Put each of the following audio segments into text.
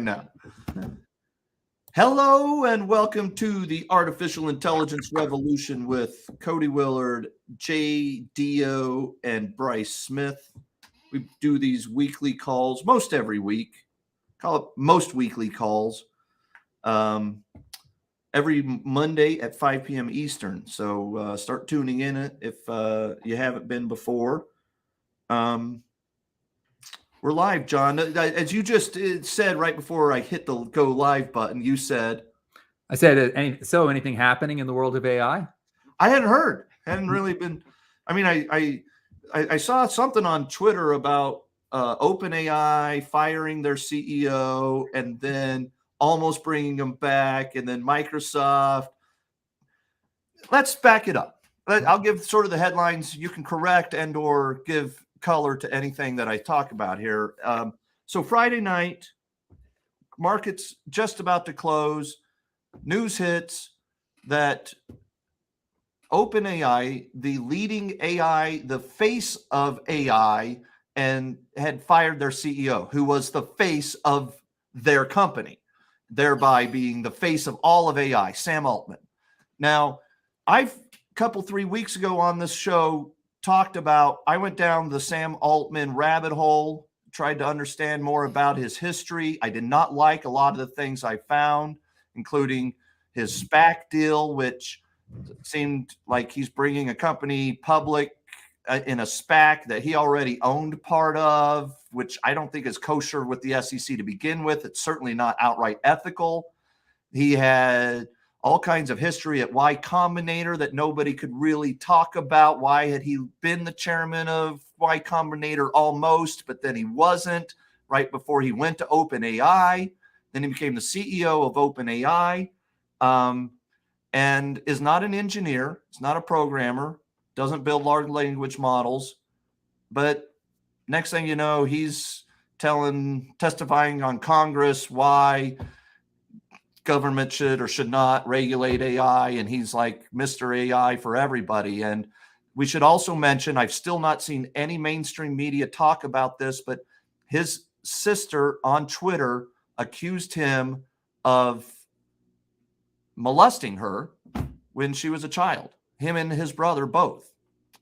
now. Hello and welcome to the Artificial Intelligence Revolution with Cody Willard, JDO, and Bryce Smith. We do these weekly calls most every week. Call it most weekly calls. Every Monday at 5 p.m. Eastern. So start tuning in if you haven't been before. We're live, John. As you just said right before I hit the go live button, you said. I said, anything happening in the world of AI? I hadn't heard. Hadn't really been. I mean, I saw something on Twitter about OpenAI firing their CEO and then almost bringing them back, and then Microsoft. Let's back it up. I'll give sort of the headlines. You can correct and or give color to anything that I talk about here. So Friday night, market's just about to close. News hits that OpenAI, the leading AI, the face of AI, and had fired their CEO, who was the face of their company, thereby being the face of all of AI, Sam Altman. Now, I've a couple, 3 weeks ago on this show talked about, I went down the Sam Altman rabbit hole, tried to understand more about his history. I did not like a lot of the things I found, including his SPAC deal, which seemed like he's bringing a company public in a SPAC that he already owned part of, which I don't think is kosher with the SEC to begin with. It's certainly not outright ethical. He had all kinds of history at Y Combinator that nobody could really talk about. Why had he been the chairman of Y Combinator almost, but then he wasn't right before he went to OpenAI. Then he became the CEO of OpenAI, and is not an engineer. It's not a programmer, doesn't build large language models. But next thing you know, he's testifying on Congress why government should or should not regulate AI, and he's like Mr. AI for everybody. And we should also mention, I've still not seen any mainstream media talk about this, but his sister on Twitter accused him of molesting her when she was a child, him and his brother both.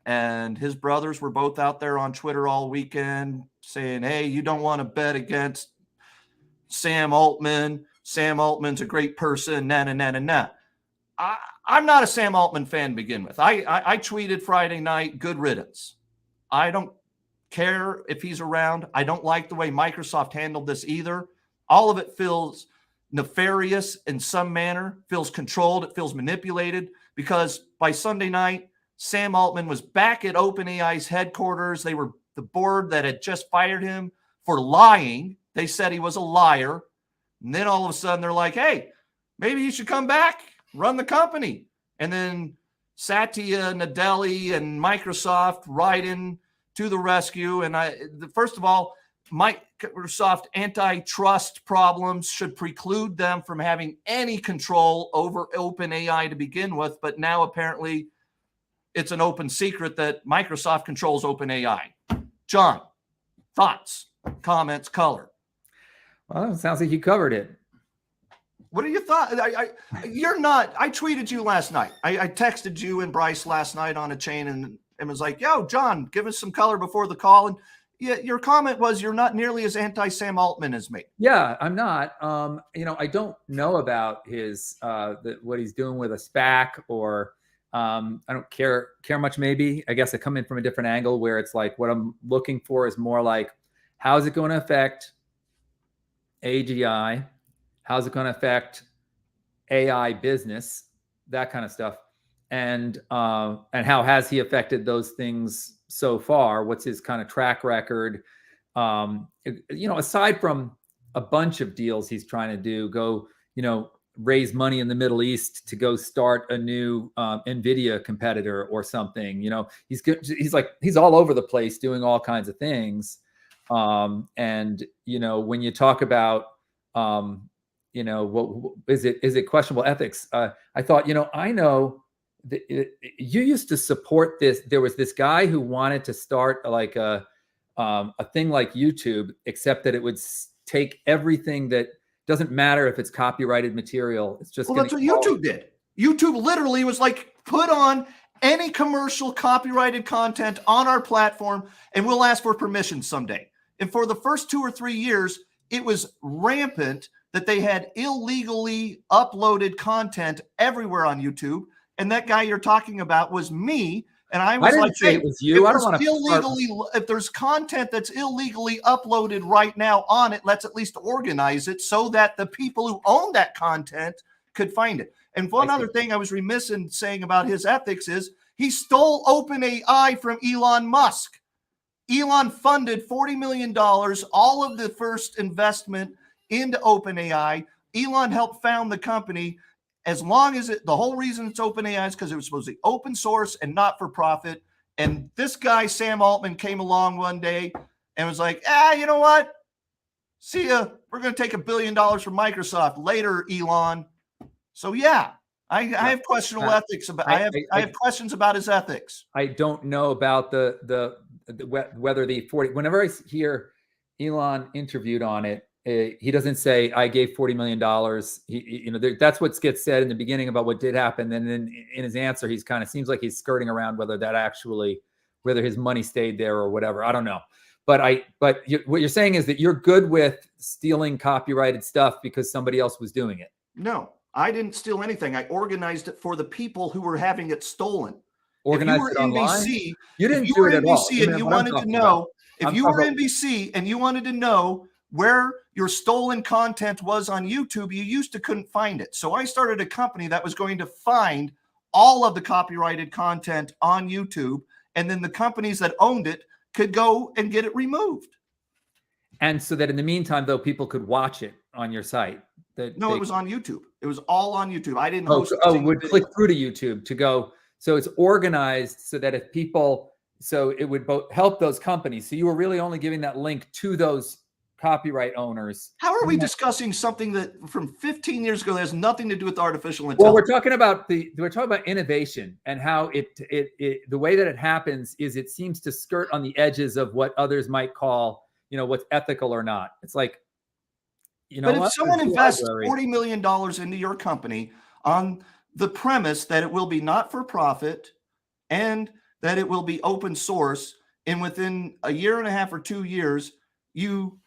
And his brothers were both out there on Twitter all weekend saying, hey, you don't want to bet against Sam Altman. Sam Altman's a great person, na. I'm not a Sam Altman fan to begin with. I tweeted Friday night, good riddance. I don't care if he's around. I don't like the way Microsoft handled this either. All of it feels nefarious in some manner, feels controlled, it feels manipulated, because by Sunday night, Sam Altman was back at OpenAI's headquarters. They were the board that had just fired him for lying. They said he was a liar. And then all of a sudden they're like, hey, maybe you should come back, run the company. And then Satya Nadella and Microsoft ride in to the rescue. And first of all, Microsoft antitrust problems should preclude them from having any control over OpenAI to begin with. But now apparently it's an open secret that Microsoft controls OpenAI. John, thoughts, comments, color. Well, it sounds like you covered it. What are your thoughts? You're not. I tweeted you last night. I texted you and Bryce last night on a chain and was like, yo, John, give us some color before the call. And your comment was you're not nearly as anti-Sam Altman as me. Yeah, I'm not. I don't know about his what he's doing with a SPAC, or I don't care much. Maybe I guess I come in from a different angle where it's like what I'm looking for is more like, how is it going to affect AGI? How's it going to affect AI business? That kind of stuff. And how has he affected those things so far? What's his kind of track record? Aside from a bunch of deals he's trying to do, raise money in the Middle East to go start a new NVIDIA competitor or something. He's all over the place doing all kinds of things. When you talk about, what is it questionable ethics? I thought, I know that you used to support this. There was this guy who wanted to start a thing like YouTube, except that it would take everything that doesn't matter if it's copyrighted material. It's just well, that's what YouTube did. YouTube literally was like, put on any commercial copyrighted content on our platform, and we'll ask for permission someday. And for the first 2 or 3 years, it was rampant that they had illegally uploaded content everywhere on YouTube. And that guy you're talking about was me. And I was like, say it was you. I don't want to. If there's content that's illegally uploaded right now on it, let's at least organize it so that the people who own that content could find it. And one other thing I was remiss in saying about his ethics is he stole OpenAI from Elon Musk. Elon funded $40 million, all of the first investment into OpenAI. Elon helped found the company. As long as the whole reason it's OpenAI is because it was supposed to be open source and not for profit. And this guy, Sam Altman, came along one day and was like, you know what? See ya. We're going to take $1 billion from Microsoft later, Elon. So yeah, I have questionable ethics about. I have questions about his ethics. I don't know about the whether the 40. Whenever I hear Elon interviewed on it, he doesn't say I gave $40 million. That's what gets said in the beginning about what did happen. And then in his answer, he's kind of seems like he's skirting around whether his money stayed there or whatever. I don't know. But what you're saying is that you're good with stealing copyrighted stuff because somebody else was doing it. No, I didn't steal anything. I organized it for the people who were having it stolen. Organized it online? You didn't do it at all. And you wanted to know, if you were NBC and you wanted to know where your stolen content was on YouTube, you couldn't find it. So I started a company that was going to find all of the copyrighted content on YouTube, and then the companies that owned it could go and get it removed. And so that in the meantime, though, people could watch it on your site. It was on YouTube. It was all on YouTube. I didn't host. Would click through to YouTube to go. So it's organized so that if people, so it would both help those companies. So you were really only giving that link to those copyright owners. How are we discussing something that from 15 years ago that has nothing to do with artificial intelligence? Well, we're talking about innovation and how the way that it happens is it seems to skirt on the edges of what others might call, what's ethical or not. It's like, but if someone invests $40 million into your company on the premise that it will be not for profit and that it will be open source, and within a year and a half or 2 years, you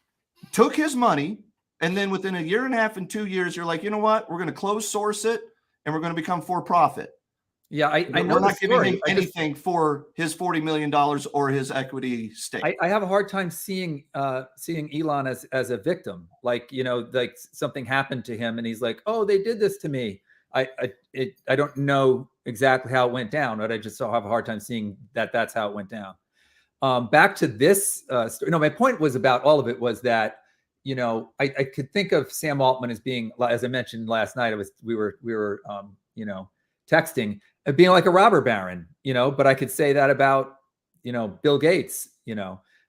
took his money, and then within a year and a half and 2 years, you're like, you know what? We're going to close source it, and we're going to become for profit. Yeah, I know. We're not giving him anything for his $40 million or his equity stake. I have a hard time seeing Elon as a victim. Like, like something happened to him, and he's like, "Oh, they did this to me." I don't know exactly how it went down, but I just have a hard time seeing that that's how it went down. Back to this story. No, my point was about all of it was that, I could think of Sam Altman as being, as I mentioned last night, we were texting, being like a robber baron, but I could say that about, Bill Gates,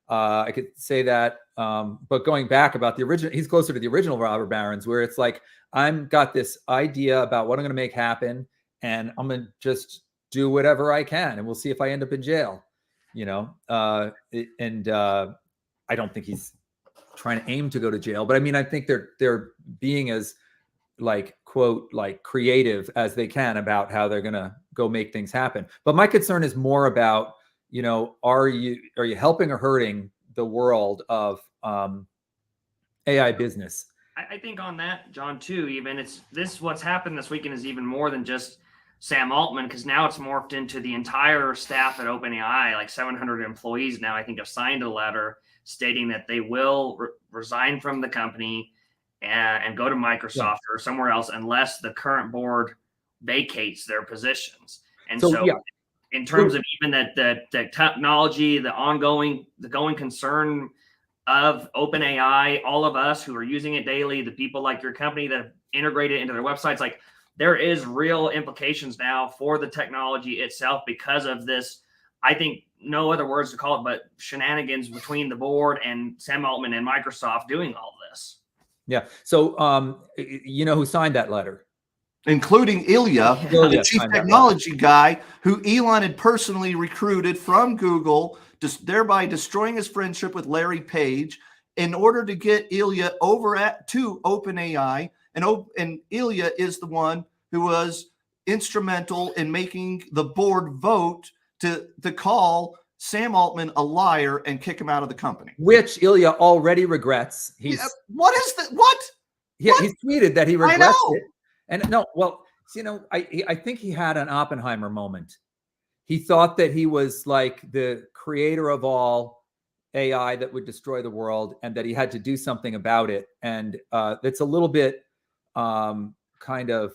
I could say that, but going back about the original, he's closer to the original robber barons, where it's like, I'm got this idea about what I'm going to make happen, and I'm going to just do whatever I can, and we'll see if I end up in jail. I don't think he's trying to aim to go to jail, but I mean, I think they're being as quote, creative as they can about how they're going to go make things happen. But my concern is more about, are you helping or hurting the world of AI business? I think on that, John, too, even what's happened this weekend is even more than just Sam Altman, because now it's morphed into the entire staff at OpenAI, like 700 employees now, I think, have signed a letter stating that they will resign from the company and go to Microsoft or somewhere else unless the current board vacates their positions. And so in terms of even the technology, the going concern of OpenAI, all of us who are using it daily, the people like your company that have integrated it into their websites, like there is real implications now for the technology itself because of this. I think no other words to call it, but shenanigans between the board and Sam Altman and Microsoft doing all this. Yeah. So, who signed that letter? Including Ilya, the chief technology guy who Elon had personally recruited from Google, just thereby destroying his friendship with Larry Page in order to get Ilya over to OpenAI, and Ilya is the one who was instrumental in making the board vote to call Sam Altman a liar and kick him out of the company. Which Ilya already regrets. What is that? What? Yeah, What? he's tweeted that he regrets it. And no, well, I think he had an Oppenheimer moment. He thought that he was like the creator of all AI that would destroy the world, and that he had to do something about it. And that's a little bit kind of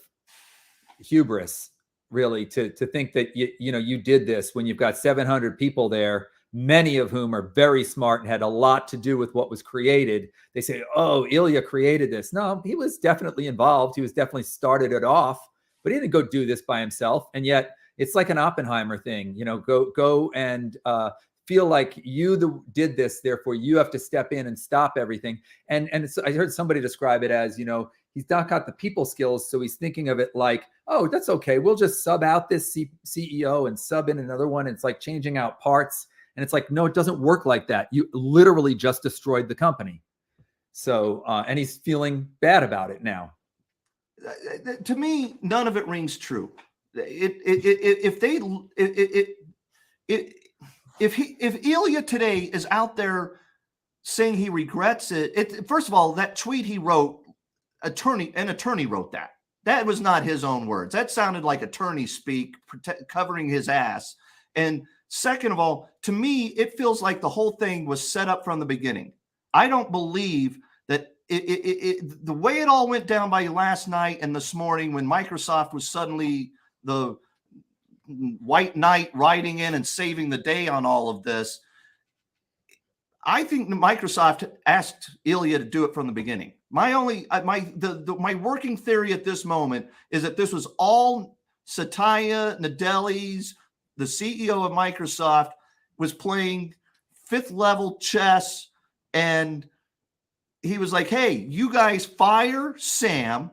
hubris, really, to think that you did this when you've got 700 people there, many of whom are very smart and had a lot to do with what was created. They say, oh, Ilya created this. No, he was definitely involved. He was definitely started it off, but he didn't go do this by himself. And yet it's like an Oppenheimer thing, go and feel like you did this, therefore you have to step in and stop everything. And I heard somebody describe it as, he's not got the people skills, so he's thinking of it like, oh, that's okay, we'll just sub out this CEO and sub in another one. It's like changing out parts. And it's like, no, it doesn't work like that. You literally just destroyed the company. So, and he's feeling bad about it now. To me, none of it rings true. If Ilya today is out there saying he regrets it, first of all, that tweet he wrote, an attorney wrote that. That was not his own words. That sounded like attorney speak, covering his ass. And second of all, to me, it feels like the whole thing was set up from the beginning. I don't believe that the way it all went down by last night and this morning, when Microsoft was suddenly the white knight riding in and saving the day on all of this, I think Microsoft asked Ilya to do it from the beginning. My working theory at this moment is that this was all Satya Nadella's, the CEO of Microsoft, was playing fifth level chess, and he was like, hey, you guys fire Sam,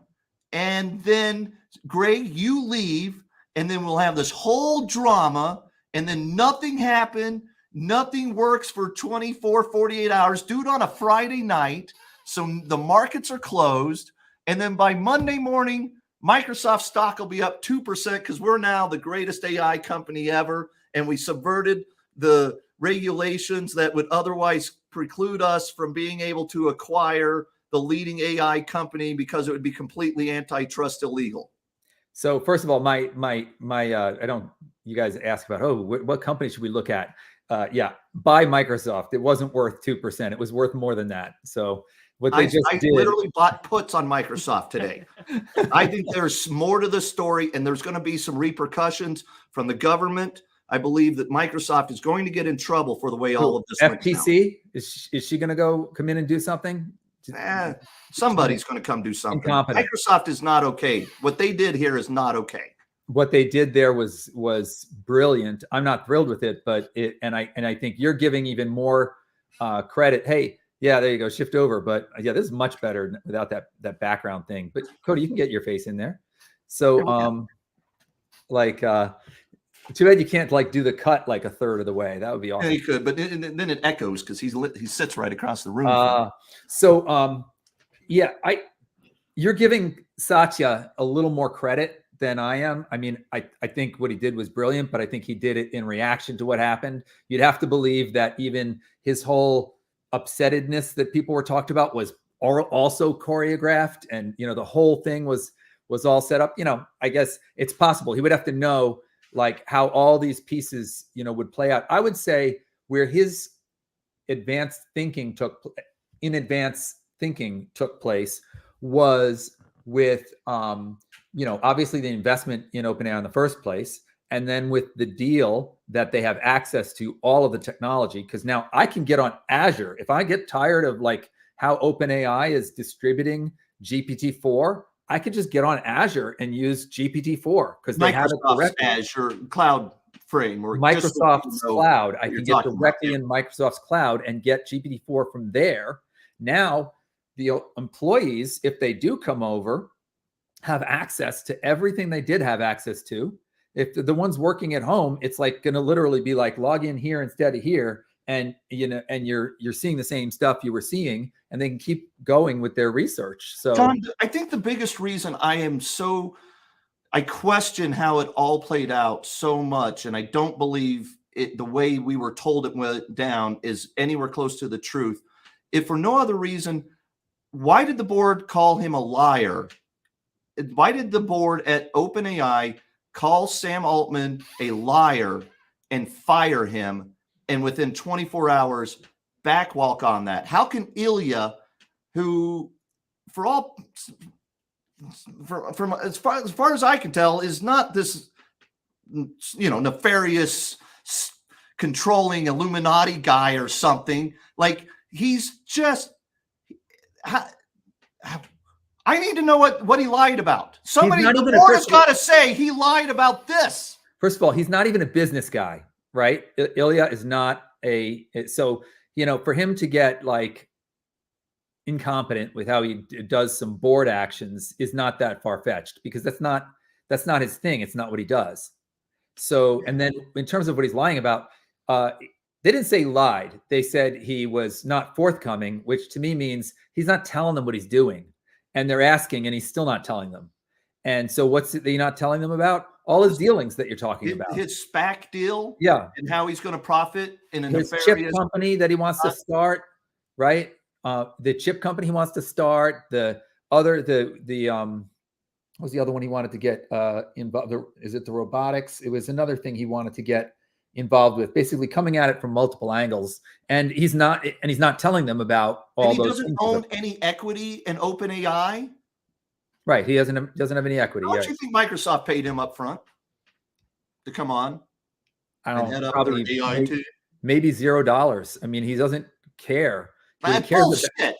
and then Greg, you leave, and then we'll have this whole drama, and then nothing happened. Nothing works for 24, 48 hours. Do it on a Friday night, so the markets are closed. And then by Monday morning, Microsoft stock will be up 2% because we're now the greatest AI company ever. And we subverted the regulations that would otherwise preclude us from being able to acquire the leading AI company because it would be completely antitrust illegal. So first of all, you guys ask about, what company should we look at? Yeah, buy Microsoft. It wasn't worth 2%. It was worth more than that. So what I literally bought puts on Microsoft today. I think there's more to the story, and there's going to be some repercussions from the government. I believe that Microsoft is going to get in trouble for the way all of this went down. FTC, is she going to come in and do something? Somebody's going to come do something. Microsoft is not okay. What they did here is not okay. What they did there was brilliant. I'm not thrilled with it, but I think you're giving even more credit. Hey, yeah, there you go, shift over. But yeah, this is much better without that background thing. But Cody, you can get your face in there. So too bad you can't do the cut like a third of the way. That would be awesome. Yeah, you could, but then it echoes because he sits right across the room. You're giving Satya a little more credit than I am. I mean, I think what he did was brilliant, but I think he did it in reaction to what happened. You'd have to believe that even his whole upsettedness that people were talked about was also choreographed, and the whole thing was all set up. I guess it's possible. He would have to know how all these pieces would play out. I would say where his advanced thinking took place was with obviously the investment in OpenAI in the first place, and then with the deal that they have access to all of the technology. Because now I can get on Azure. If I get tired of how OpenAI is distributing GPT-4, I could just get on Azure and use GPT-4 because they have it directly. Azure cloud framework. Microsoft's cloud. I can get directly in Microsoft's cloud and get GPT-4 from there. Now, the employees, if they do come over, have access to everything they did have access to. If the ones working at home, it's going to literally be log in here instead of here, and you're seeing the same stuff you were seeing, and they can keep going with their research. So John, I think the biggest reason I question how it all played out so much, and I don't believe it the way we were told it went down is anywhere close to the truth. If for no other reason, why did the board call him a liar? Why did the board at OpenAI call Sam Altman a liar and fire him, and within 24 hours backwalk on that? How can Ilya, who from as far as I can tell, is not this, nefarious, controlling Illuminati guy or something, like he's just. I need to know what he lied about. Somebody, the board has got to say he lied about this. First of all, he's not even a business guy, right? Ilya is not so, for him to get like incompetent with how he does some board actions is not that far-fetched, because that's not his thing. It's not what he does. So, and then in terms of what he's lying about, they didn't say lied. They said he was not forthcoming, which to me means he's not telling them what he's doing. And they're asking, and he's still not telling them. And so what's he not telling them about? All his dealings that you're talking about. His SPAC deal? Yeah. And how he's going to profit in a his nefarious chip company that he wants to start, right? The chip company he wants to start. What was the other one he wanted to get involved? Is it the robotics? It was another thing he wanted to get involved with, basically coming at it from multiple angles. And he's not telling them about all those. And he doesn't own any equity in OpenAI. Right. He doesn't have any equity. How much do you think Microsoft paid him up front to come on? I don't know. Probably AI too. Maybe $0. I mean, he doesn't care. That's bullshit.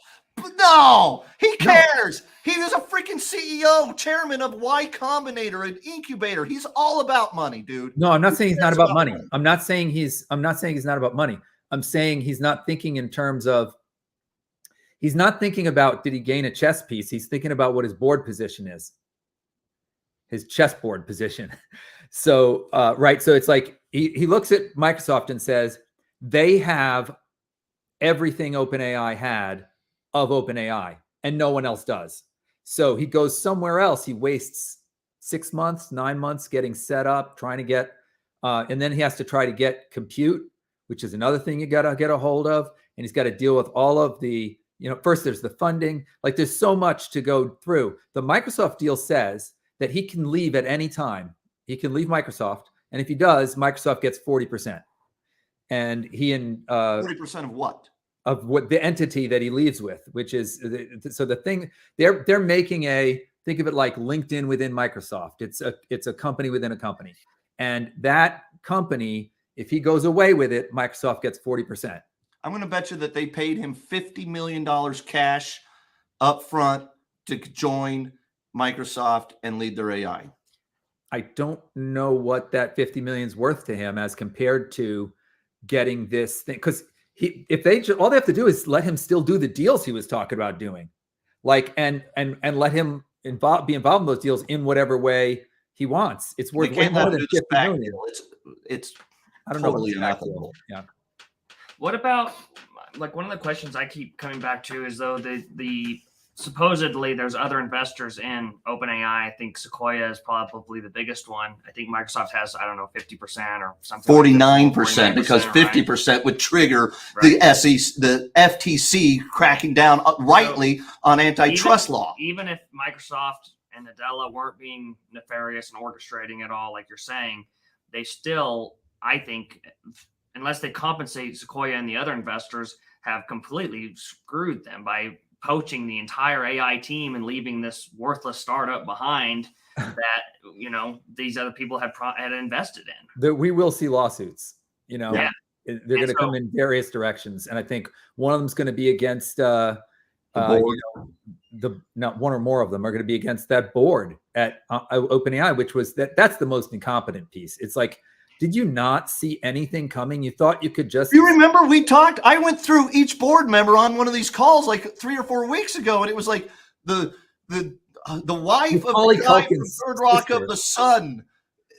No, he cares. He was a freaking CEO, chairman of Y Combinator, an incubator. He's all about money, dude. No, I'm not saying he's not about money. I'm not saying he's not about money. I'm saying he's not thinking in terms of, he's not thinking about, did he gain a chess piece? He's thinking about what his board position is, his chessboard position. So, right. So it's like, he looks at Microsoft and says, they have everything OpenAI had of OpenAI, and no one else does. So he goes somewhere else. He wastes 6 months, 9 months getting set up, trying to get, and then he has to try to get compute, which is another thing you got to get a hold of. And he's got to deal with all of the, first there's the funding. Like there's so much to go through. The Microsoft deal says that he can leave at any time. He can leave Microsoft. And if he does, Microsoft gets 40%. And he and 40% of what? Of what the entity that he leaves with, which is so the thing they're making think of it like LinkedIn within Microsoft. It's a company within a company, and that company, if he goes away with it, Microsoft gets 40%. I'm going to bet you that they paid him $50 million cash up front to join Microsoft and lead their AI. I don't know what that 50 million is worth to him as compared to getting this thing, because all they have to do is let him still do the deals he was talking about doing, like and let him be involved in those deals in whatever way he wants. It's worth way more than 50 million. It's I don't totally know. unethical. Yeah. What about, like, one of the questions I keep coming back to is, though, the supposedly there's other investors in OpenAI. I think Sequoia is probably the biggest one. I think Microsoft has, 50% or something. 49%, because 50% would trigger the SEC, the FTC cracking down rightly on antitrust law. Even if Microsoft and Nadella weren't being nefarious and orchestrating it all, like you're saying, they still, I think, unless they compensate Sequoia and the other investors, have completely screwed them by poaching the entire AI team and leaving this worthless startup behind that, these other people had invested in. We will see lawsuits, They're going to come in various directions. And I think one of them is going to be against, not one or more of them are going to be against that board at OpenAI, which was that's the most incompetent piece. It's like, did you not see anything coming? You thought you could just... You remember we talked, I went through each board member on one of these calls like 3 or 4 weeks ago, and it was like the wife of the guy from Third Rock of the Sun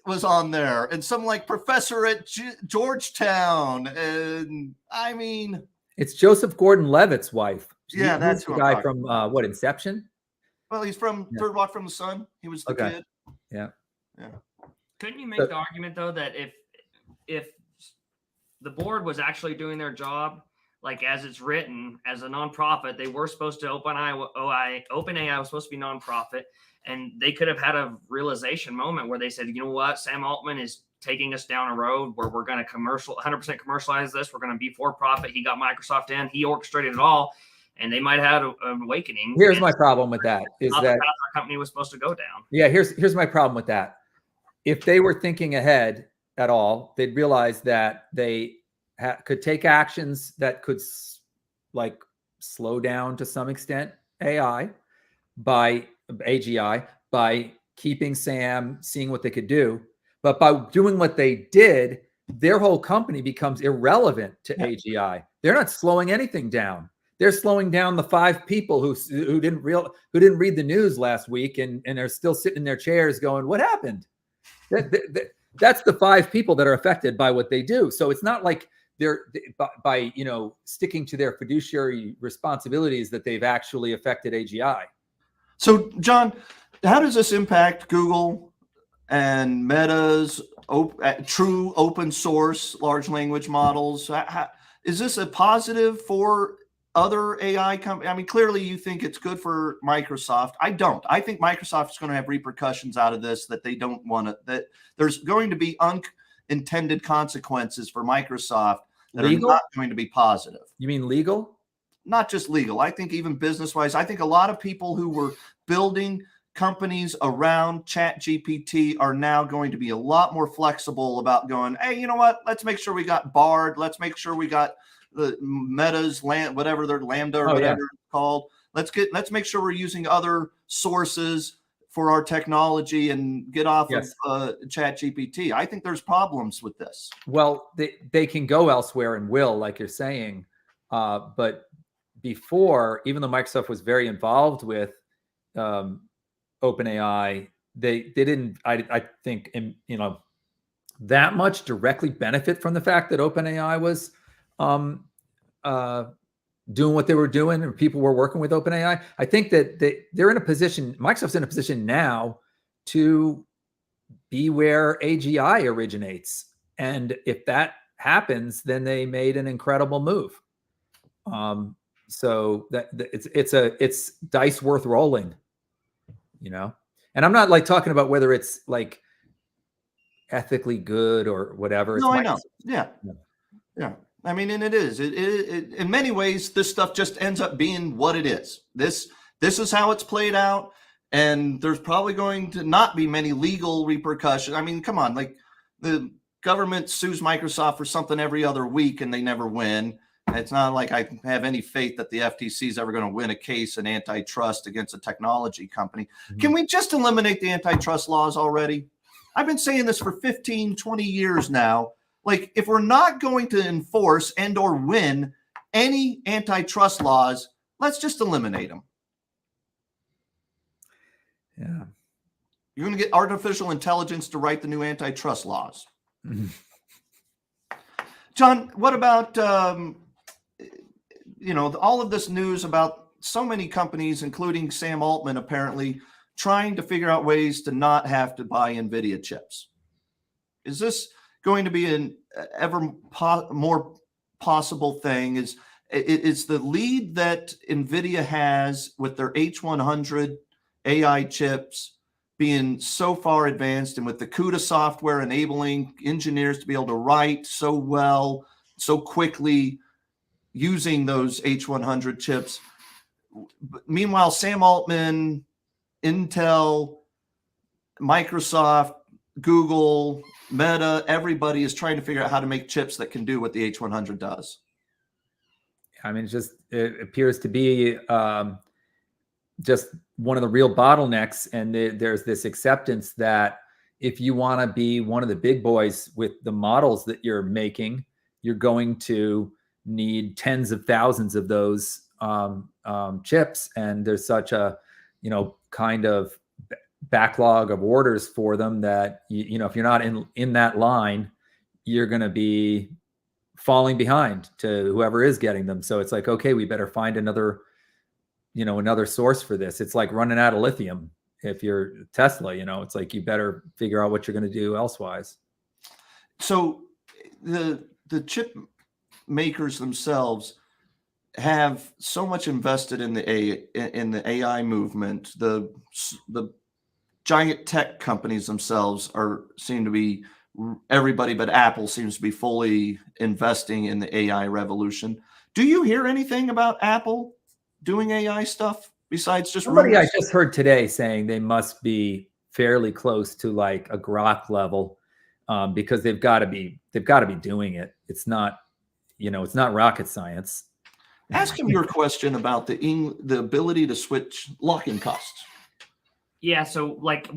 was on there, and some like professor at Georgetown, and I mean, it's Joseph Gordon-Levitt's wife. Yeah, that's the who I'm guy talking from what, Inception? well, he's from Third Rock from the Sun. He was the Okay. kid. Yeah. Couldn't you make the argument though that if the board was actually doing their job, like as it's written, as a nonprofit, they were supposed to OpenAI was supposed to be nonprofit, and they could have had a realization moment where they said, you know what, Sam Altman is taking us down a road where we're going to 100% commercialize this. We're going to be for profit. He got Microsoft in. He orchestrated it all, and they might have had an awakening. Here's my problem with that is not that the path our company was supposed to go down. Yeah, here's my problem with that. If they were thinking ahead at all, they'd realize that they could take actions that could like slow down to some extent AGI by keeping Sam, seeing what they could do. But by doing what they did, their whole company becomes irrelevant to AGI. They're not slowing anything down. They're slowing down the 5 people who didn't read the news last week and are still sitting in their chairs going, "What happened?" That's the 5 people that are affected by what they do. So it's not like they're by sticking to their fiduciary responsibilities that they've actually affected AGI. So, John, how does this impact Google and Meta's true open source large language models? Is this a positive for other AI companies? I mean, clearly you think it's good for Microsoft. I don't. I think Microsoft is going to have repercussions out of this that they don't want to, that there's going to be unintended consequences for Microsoft that are not going to be positive. You mean legal? Not just legal. I think even business-wise, I think a lot of people who were building companies around ChatGPT are now going to be a lot more flexible about going, hey, you know what? Let's make sure we got Bard. Let's make sure we got the Meta's whatever their Lambda or whatever it's called. Let's make sure we're using other sources for our technology and get off of ChatGPT. I think there's problems with this. Well, they can go elsewhere and will, like you're saying, but before, even though Microsoft was very involved with OpenAI, they didn't, I think, that much directly benefit from the fact that OpenAI was doing what they were doing and people were working with OpenAI. I think that they're in a position, Microsoft's in a position now to be where AGI originates. And if that happens, then they made an incredible move. So that it's dice worth rolling, and I'm not like talking about whether it's like ethically good or whatever. No, I know. Yeah. I mean, and it is. It in many ways, this stuff just ends up being what it is. This is how it's played out, and there's probably going to not be many legal repercussions. I mean, come on, like the government sues Microsoft for something every other week, and they never win. It's not like I have any faith that the FTC is ever going to win a case in antitrust against a technology company. Mm-hmm. Can we just eliminate the antitrust laws already? I've been saying this for 15, 20 years now. Like, if we're not going to enforce and or win any antitrust laws, let's just eliminate them. Yeah. You're going to get artificial intelligence to write the new antitrust laws. Mm-hmm. John, what about, all of this news about so many companies, including Sam Altman, apparently trying to figure out ways to not have to buy NVIDIA chips? Is this going to be an ever more possible thing? Is the lead that NVIDIA has with their H100 AI chips being so far advanced, and with the CUDA software enabling engineers to be able to write so well, so quickly using those H100 chips? Meanwhile, Sam Altman, Intel, Microsoft, Google, Meta, everybody is trying to figure out how to make chips that can do what the H100 does. I mean, it appears to be just one of the real bottlenecks. And there's this acceptance that if you want to be one of the big boys with the models that you're making, you're going to need tens of thousands of those chips. And there's such a, kind of backlog of orders for them that, you know, if you're not in that line, you're going to be falling behind to whoever is getting them. So it's like, okay, we better find another, you know, another source for this. It's like running out of lithium. If you're Tesla, you know, it's like, you better figure out what you're going to do elsewise. So the chip makers themselves have so much invested in the AI movement. The giant tech companies themselves seem to be, everybody but Apple seems to be fully investing in the AI revolution. Do you hear anything about Apple doing AI stuff besides just Somebody rumors? I just heard today saying they must be fairly close to like a Grok level, because they've got to be doing it. It's not, you know, it's not rocket science. Ask him your question about the ability to switch lock-in costs. Yeah, so like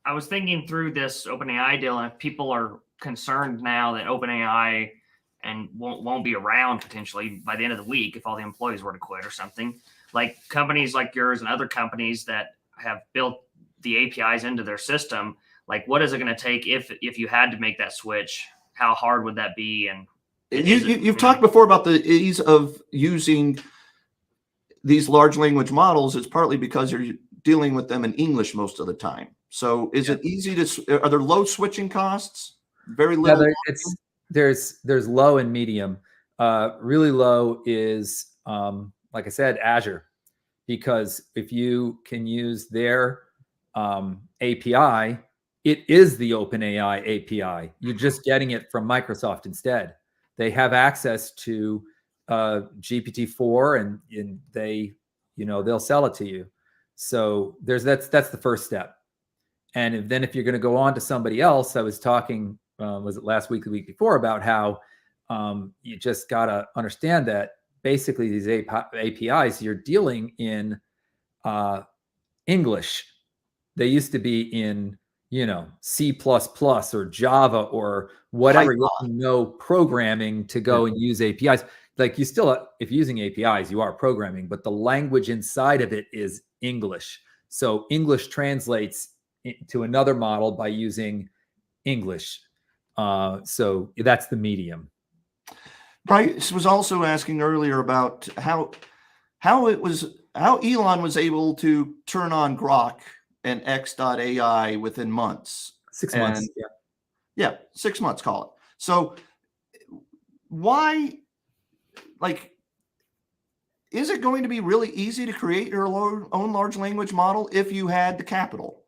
I was thinking through this OpenAI deal, and if people are concerned now that OpenAI and won't be around potentially by the end of the week if all the employees were to quit or something, like companies like yours and other companies that have built the APIs into their system, like what is it going to take if you had to make that switch? How hard would that be? And you've talked before about the ease of using these large language models. It's partly because you're dealing with them in English most of the time. So is it easy to, are there low switching costs? Very little? Yeah, there's low and medium. Really low is, like I said, Azure, because if you can use their API, it is the OpenAI API. You're just getting it from Microsoft instead. They have access to GPT-4, and they, you know, they'll sell it to you. So that's the first step. And if you're going to go on to somebody else, I was talking, was it last week, the week before, about how you just got to understand that basically these APIs, you're dealing in English. They used to be in, you know, C++ or Java or whatever, you know, programming to go and use APIs. Like, you still, if you're using APIs, you are programming, but the language inside of it is English. So English translates to another model by using English. So that's the medium. Bryce was also asking earlier about how Elon was able to turn on Grok and X.AI within months. 6 months. Yeah, 6 months, call it. So why, like, is it going to be really easy to create your own large language model if you had the capital?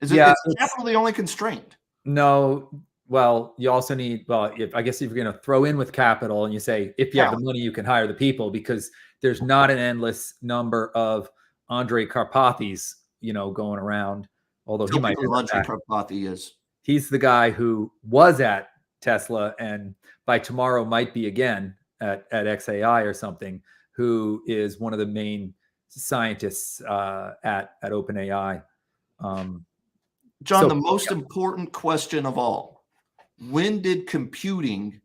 Is capital the only constraint? No. Well, you also need, I guess if you're going to throw in with capital, and you say, if you have the money, you can hire the people, because there's not an endless number of Andrej Karpathys, you know, going around. Although he might be Andrej Karpathy is. He's the guy who was at Tesla and by tomorrow might be again at XAI or something, who is one of the main scientists at OpenAI. John, the most important question of all: when did computing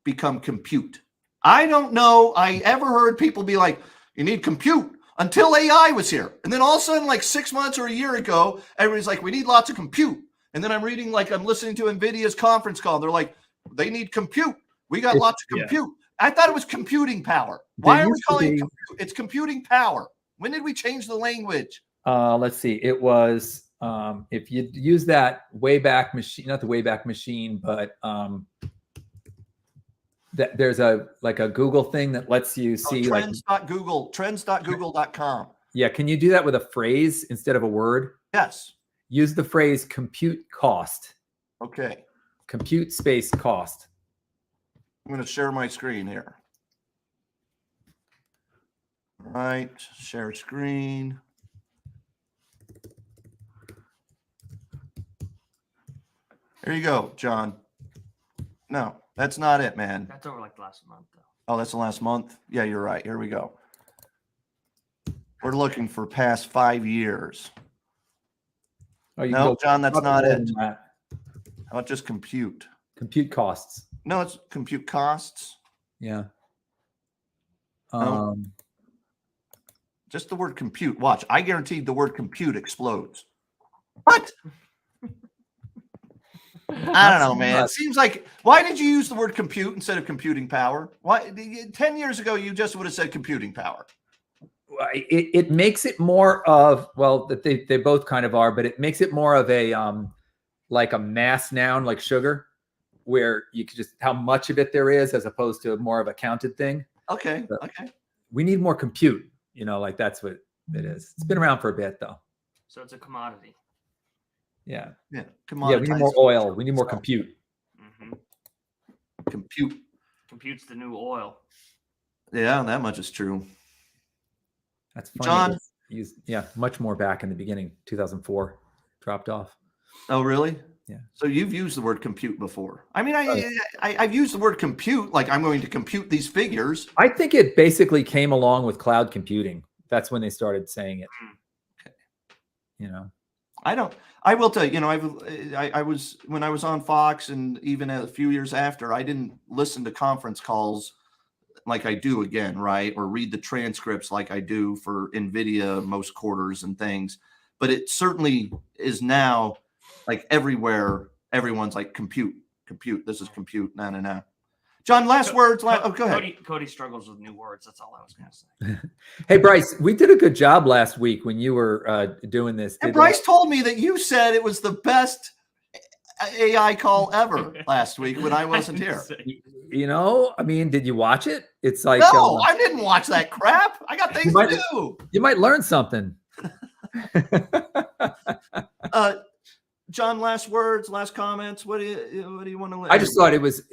become compute? I don't know. I ever heard people be like, you need compute, until AI was here. And then all of a sudden, like 6 months or a year ago, everybody's like, we need lots of compute. And then I'm listening to NVIDIA's conference call. They're like, they need compute. We got lots of compute. I thought it was computing power. Why are we calling it compute? It's computing power. When did we change the language? Let's see. It was, if you use that Wayback Machine, not the Wayback Machine, but there's a Google thing that lets you see trends.google.com. Yeah. Can you do that with a phrase instead of a word? Yes. Use the phrase compute cost. Okay. Compute space cost. I'm going to share my screen here. All right. Share screen. There you go, John. No, that's not it, man. That's over like last month, though. Oh, that's the last month? Yeah, you're right. Here we go. We're looking for past 5 years. Oh, no, John, that's not it. How about just compute? Compute costs. No, it's compute costs. Yeah. No. Just the word compute. Watch. I guarantee the word compute explodes. What? I don't know, man. It seems like, why did you use the word compute instead of computing power? Why 10 years ago you just would have said computing power? It makes it more of, well, that they both kind of are, but it makes it more of a like a mass noun, like sugar, where you could just how much of it there is as opposed to more of a counted thing. Okay. So Okay. we need more compute, like that's what it is. It's been around for a bit though. So it's a commodity. Yeah. Yeah. Yeah, we need more oil. We need more compute. Mm-hmm. Compute. Compute's the new oil. Yeah, that much is true. That's funny. John? Yeah, much more back in the beginning, 2004, dropped off. Oh, really? Yeah. So you've used the word compute before. I mean, I've used the word compute, like I'm going to compute these figures. I think it basically came along with cloud computing. That's when they started saying it. Okay. I will tell you, I was, when I was on Fox and even a few years after, I didn't listen to conference calls like I do again, right? Or read the transcripts like I do for NVIDIA most quarters and things. But it certainly is now like everywhere. Everyone's like compute. This is compute. No. John, last words. Go ahead. Cody struggles with new words. That's all I was going to say. Hey, Bryce, we did a good job last week when you were doing this. And Bryce told me that you said it was the best AI call ever last week when I wasn't here. I mean, did you watch it? It's like no, I didn't watch that crap. I got things to do. You might learn something. John, last words, last comments. What do you want to? I just thought it was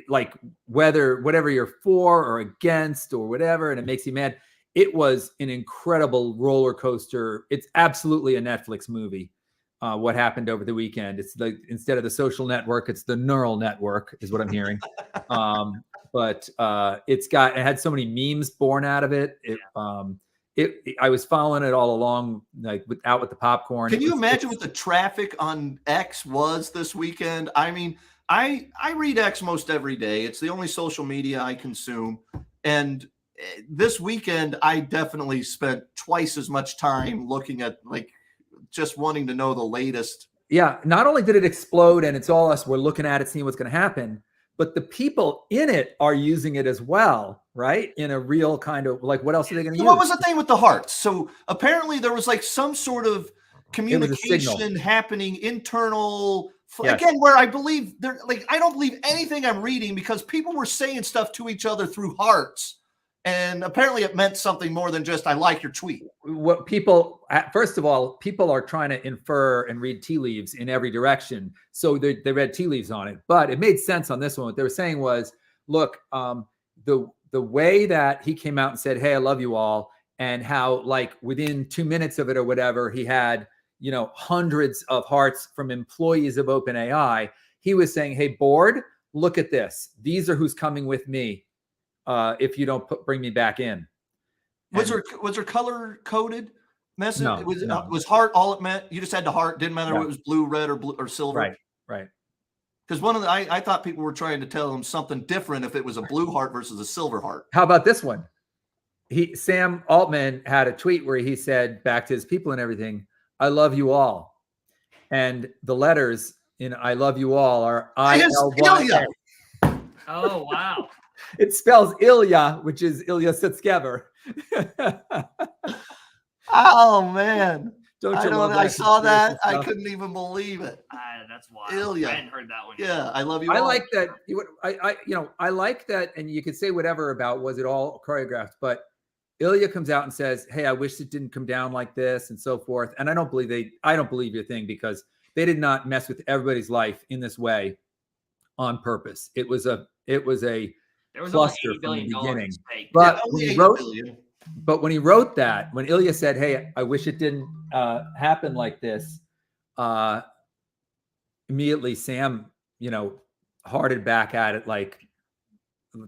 like whatever you're for or against or whatever, and it makes you mad. It was an incredible roller coaster. It's absolutely a Netflix movie. What happened over the weekend? It's like instead of the social network, it's the neural network, is what I'm hearing. But it had so many memes born out of it. I was following it all along, like with the popcorn. Can you imagine what the traffic on X was this weekend? I mean, I read X most every day. It's the only social media I consume. And this weekend, I definitely spent twice as much time looking at just wanting to know the latest. Yeah. Not only did it explode and it's all us, we're looking at it, seeing what's going to happen, but the people in it are using it as well, right? In a real kind of like, what else are they going to use? What was the thing with the hearts? So apparently there was like some sort of communication happening internal. Yes. Again, where I believe I don't believe anything I'm reading because people were saying stuff to each other through hearts. And apparently it meant something more than just, I like your tweet. First of all, people are trying to infer and read tea leaves in every direction. So they read tea leaves on it, but it made sense on this one. What they were saying was, look, the way that he came out and said, hey, I love you all. And how within 2 minutes of it or whatever, he had, hundreds of hearts from employees of OpenAI. He was saying, hey, board, look at this. These are who's coming with me. If you don't bring me back in. Was there color coded message? No, was heart all it meant? You just had to heart. Didn't matter if it was blue, red, or silver. Right. Because I thought people were trying to tell them something different if it was a blue heart versus a silver heart. How about this one? Sam Altman had a tweet where he said back to his people and everything, I love you all. And the letters in I love you all are ILYA. Oh, wow. It spells Ilya, which is Ilya Sutskever. Oh, man. I saw that. I couldn't even believe it. That's wild. Ilya. I hadn't heard that one yet. Yeah, I love you. I like that. I like that. And you could say whatever about was it all choreographed, but Ilya comes out and says, hey, I wish it didn't come down like this and so forth. And I don't believe your thing because they did not mess with everybody's life in this way on purpose. It was a cluster from the beginning. But when he wrote that, when Ilya said, hey, I wish it didn't happen like this, immediately Sam, hearted back at it like,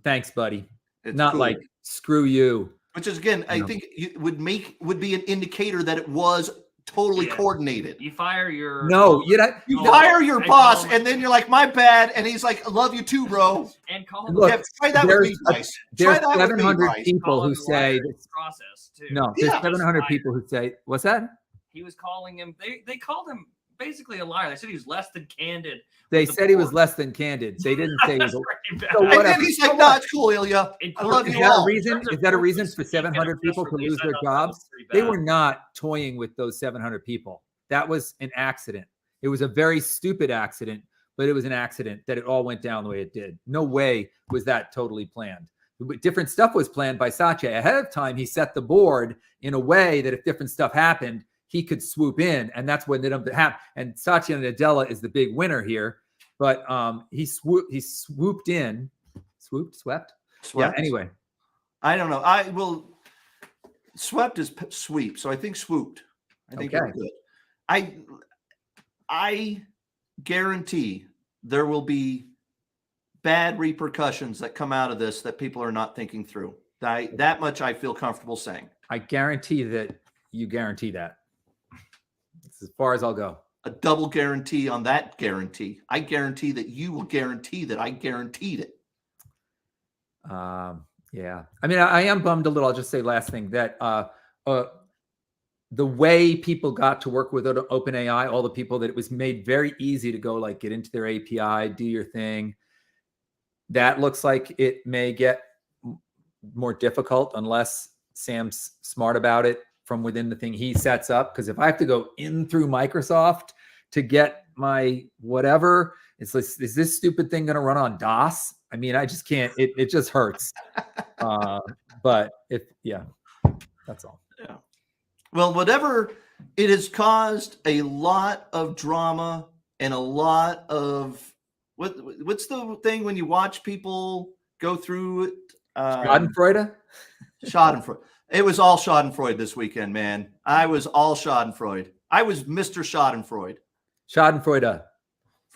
thanks, buddy. It's not cool. Like, screw you. Which is, again, I think it would be an indicator that it was totally coordinated. You fire your you hire your boss, and then you're like, my bad, and he's like, I love you too, bro. And call him. Look, try that with me, Bryce. There's 700 people who say process too. No, there's 700 people who say, what's that? He was calling him. They called him basically a liar. They said he was less than candid. They with the said he was board. less than candid. They didn't say he was. That's pretty bad. So And whatever. then he's like, no, it's cool, Ilya. I love Is you that a all. reason? Is that a reason for 700 people to lose their jobs? They were not toying with those 700 people. That was an accident. It was a very stupid accident, but it was an accident that it all went down the way it did. No way was that totally planned. Different stuff was planned by Satya ahead of time. He set the board in a way that if different stuff happened, he could swoop in, and that's what ended up happening. And Satya Nadella is the big winner here, but he swooped in, swept. Yeah. Anyway, I don't know. Swept is sweep, so I think swooped. I think Okay. it's good. I guarantee there will be bad repercussions that come out of this that people are not thinking through. That much I feel comfortable saying. I guarantee that you guarantee that. That's as far as I'll go. A double guarantee on that guarantee. I guarantee that you will guarantee that I guaranteed it. Yeah. I mean, I am bummed a little. I'll just say last thing that the way people got to work with OpenAI, all the people that it was made very easy to go like get into their API, do your thing. That looks like it may get more difficult unless Sam's smart about it from within the thing he sets up. Because if I have to go in through Microsoft to get my whatever, it's like, is this stupid thing going to run on DOS? I mean, I just can't. It just hurts. But that's all. Yeah. Well, whatever, it has caused a lot of drama and a lot of what's the thing when you watch people go through it? Schadenfreude? Schadenfreude. It was all Schadenfreude this weekend, man. I was all Schadenfreude. I was Mr. Schadenfreude. Schadenfreude.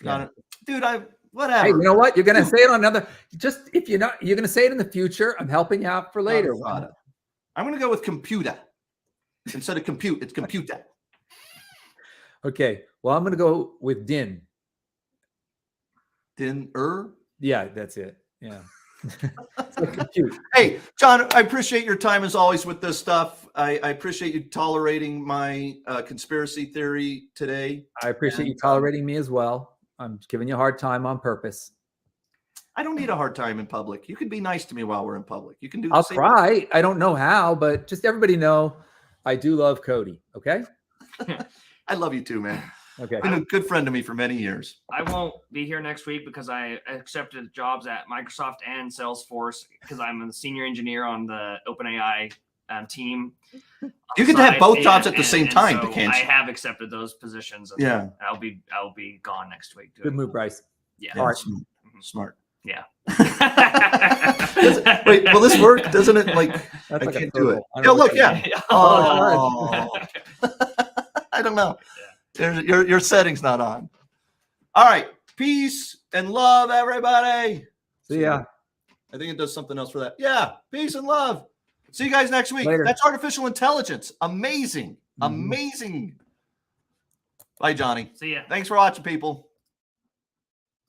Yeah. Dude, whatever. Hey, you know what? You're gonna say it on another. Just if you're not, you're gonna say it in the future. I'm helping you out for later. I'm gonna go with computer instead of compute. It's computer. Okay. Well, I'm gonna go with din. Yeah, that's it. Yeah. So compute. Hey, John, I appreciate your time as always with this stuff. I appreciate you tolerating my conspiracy theory today. I appreciate you tolerating me as well. I'm giving you a hard time on purpose. I don't need a hard time in public. You can be nice to me while we're in public. You can do. I'll try. I don't know how, but just everybody know I do love Cody. Okay. I love you too, man. Okay. Been a good friend to me for many years. I won't be here next week because I accepted jobs at Microsoft and Salesforce because I'm a senior engineer on the OpenAI team. You can have both jobs at the same time, so can't I you? have accepted those positions. And Yeah. I'll be gone next week. Good move, Bryce. Yeah. Yeah, smart. Yeah. Wait, will this work? Doesn't it? Like, That's I like a can't do it. purple. I Yeah, don't know look, what yeah. that Oh, I don't know. Your setting's not on. All right. Peace and love, everybody. See ya. I think it does something else for that. Yeah. Peace and love. See you guys next week. Later. That's artificial intelligence. Amazing. Amazing. Bye, Johnny. See ya. Thanks for watching, people.